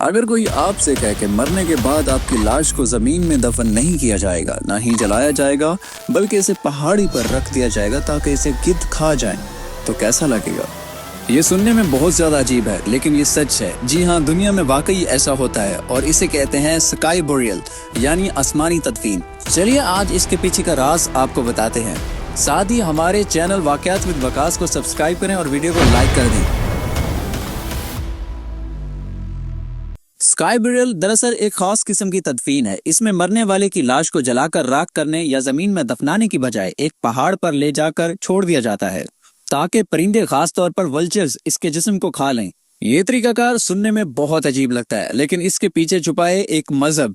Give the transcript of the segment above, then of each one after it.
اگر کوئی آپ سے کہے کہ مرنے کے بعد آپ کی لاش کو زمین میں دفن نہیں کیا جائے گا، نہ ہی جلایا جائے گا، بلکہ اسے پہاڑی پر رکھ دیا جائے گا تاکہ اسے گدھ کھا جائیں، تو کیسا لگے گا؟ یہ سننے میں بہت زیادہ عجیب ہے، لیکن یہ سچ ہے۔ جی ہاں، دنیا میں واقعی ایسا ہوتا ہے، اور اسے کہتے ہیں سکائی بوریل، یعنی آسمانی تدفین۔ چلیے آج اس کے پیچھے کا راز آپ کو بتاتے ہیں۔ ساتھ ہی ہمارے چینل واقعات ود وقاص کو سبسکرائب کریں اور ویڈیو کو لائک کر دیں۔ سکائی بوریل دراصل ایک خاص قسم کی تدفین ہے۔ اس میں مرنے والے کی لاش کو جلا کر راکھ کرنے یا زمین میں دفنانے کی بجائے ایک پہاڑ پر لے جا کر چھوڑ دیا جاتا ہے تاکہ پرندے، خاص طور پر ولچرز، اس کے جسم کو کھا لیں۔ یہ طریقہ کار سننے میں بہت عجیب لگتا ہے، لیکن اس کے پیچھے چھپا ہے ایک مذہب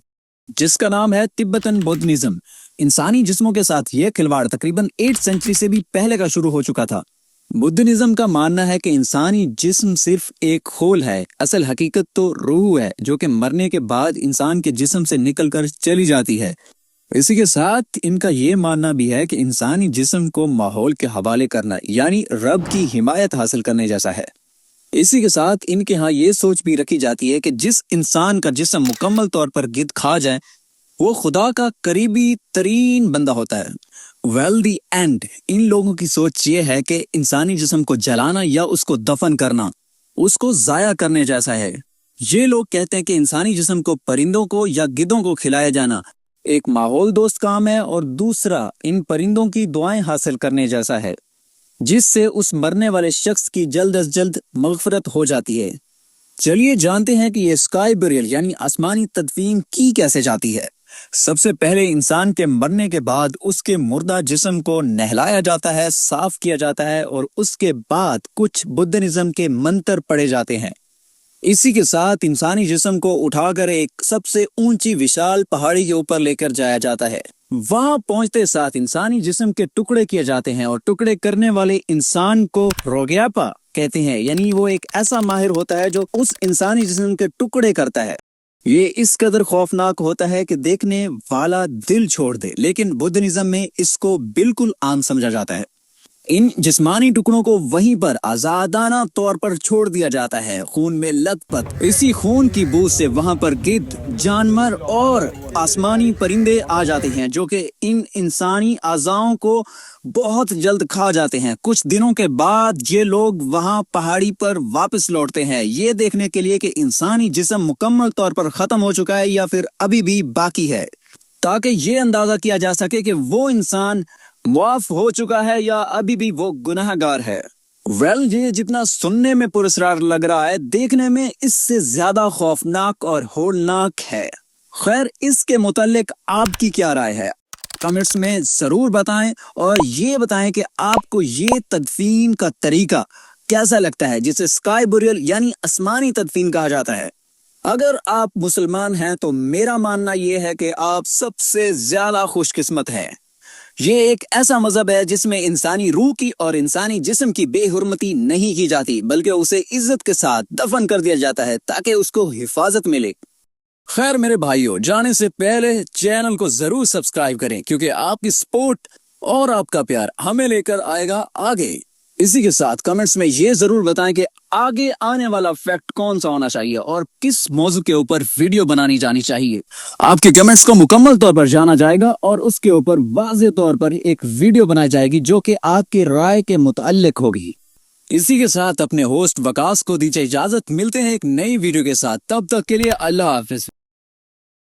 جس کا نام ہے تبتن بدھزم۔ انسانی جسموں کے ساتھ یہ کھلواڑ تقریباً 8 سینچری سے بھی پہلے کا شروع ہو چکا تھا۔ بدھزم کا ماننا ہے کہ انسانی جسم صرف ایک خول ہے، اصل حقیقت تو روح ہے جو کہ مرنے کے بعد انسان کے جسم سے نکل کر چلی جاتی ہے۔ اسی کے ساتھ ان کا یہ ماننا بھی ہے کہ انسانی جسم کو ماحول کے حوالے کرنا یعنی رب کی حمایت حاصل کرنے جیسا ہے۔ اسی کے ساتھ ان کے ہاں یہ سوچ بھی رکھی جاتی ہے کہ جس انسان کا جسم مکمل طور پر گدھ کھا جائے وہ خدا کا قریبی ترین بندہ ہوتا ہے۔ دی اینڈ ان لوگوں کی سوچ یہ ہے کہ انسانی جسم کو جلانا یا اس کو دفن کرنا اس کو ضائع کرنے جیسا ہے۔ یہ لوگ کہتے ہیں کہ انسانی جسم کو پرندوں کو یا گدھوں کو کھلایا جانا ایک ماحول دوست کام ہے، اور دوسرا ان پرندوں کی دعائیں حاصل کرنے جیسا ہے، جس سے اس مرنے والے شخص کی جلد از جلد مغفرت ہو جاتی ہے۔ چلیے جانتے ہیں کہ یہ سکائی بوریل یعنی آسمانی تدفین کی کیسے جاتی ہے۔ سب سے پہلے انسان کے مرنے کے بعد اس کے مردہ جسم کو نہلایا جاتا ہے، صاف کیا جاتا ہے، اور اس کے بعد کچھ بدھزم کے منتر پڑھے جاتے ہیں۔ اسی کے ساتھ انسانی جسم کو اٹھا کر ایک سب سے اونچی وشال پہاڑی کے اوپر لے کر جایا جاتا ہے۔ وہاں پہنچتے ساتھ انسانی جسم کے ٹکڑے کیے جاتے ہیں، اور ٹکڑے کرنے والے انسان کو روگیاپا کہتے ہیں، یعنی وہ ایک ایسا ماہر ہوتا ہے جو اس انسانی جسم کے ٹکڑے کرتا ہے۔ یہ اس قدر خوفناک ہوتا ہے کہ دیکھنے والا دل چھوڑ دے، لیکن بدھزم میں اس کو بالکل عام سمجھا جاتا ہے۔ ان جسمانی ٹکڑوں کو وہیں پر آزادانہ طور پر چھوڑ دیا جاتا ہے، خون میں لت پت۔ اسی خون کی بو سے وہاں پر گدھ، جانور اور آسمانی پرندے آ جاتے ہیں جو کہ ان انسانی اعضاؤں کو بہت جلد کھا جاتے ہیں۔ کچھ دنوں کے بعد یہ لوگ وہاں پہاڑی پر واپس لوٹتے ہیں، یہ دیکھنے کے لیے کہ انسانی جسم مکمل طور پر ختم ہو چکا ہے یا پھر ابھی بھی باقی ہے، تاکہ یہ اندازہ کیا جا سکے کہ وہ انسان معاف ہو چکا ہے یا ابھی بھی وہ گناہ گار ہے۔ یہ جتنا سننے میں پراسرار لگ رہا ہے، دیکھنے میں اس سے زیادہ خوفناک اور ہولناک ہے۔ خیر، اس کے متعلق آپ کی کیا رائے ہے؟ کمنٹس میں ضرور بتائیں، اور یہ بتائیں کہ آپ کو یہ تدفین کا طریقہ کیسا لگتا ہے جسے سکائی بوریل یعنی آسمانی تدفین کہا جاتا ہے۔ اگر آپ مسلمان ہیں تو میرا ماننا یہ ہے کہ آپ سب سے زیادہ خوش قسمت ہیں۔ یہ ایک ایسا مذہب ہے جس میں انسانی روح کی اور انسانی جسم کی بے حرمتی نہیں کی جاتی، بلکہ اسے عزت کے ساتھ دفن کر دیا جاتا ہے تاکہ اس کو حفاظت ملے۔ خیر میرے بھائیوں، جانے سے پہلے چینل کو ضرور سبسکرائب کریں، کیونکہ آپ کی سپورٹ اور آپ کا پیار ہمیں لے کر آئے گا آگے۔ اسی کے ساتھ کمنٹس میں یہ ضرور بتائیں کہ آگے آنے والا فیکٹ کون سا ہونا چاہیے اور کس موضوع کے اوپر ویڈیو بنانی جانی چاہیے۔ آپ کے کمنٹس کو مکمل طور پر جانا جائے گا، اور اس کے اوپر واضح طور پر ایک ویڈیو بنائی جائے گی جو کہ آپ کی رائے کے متعلق ہوگی۔ اسی کے ساتھ اپنے ہوسٹ وقاص کو دیجیے اجازت، ملتے ہیں ایک نئی ویڈیو کے ساتھ، تب تک کے لیے اللہ حافظ۔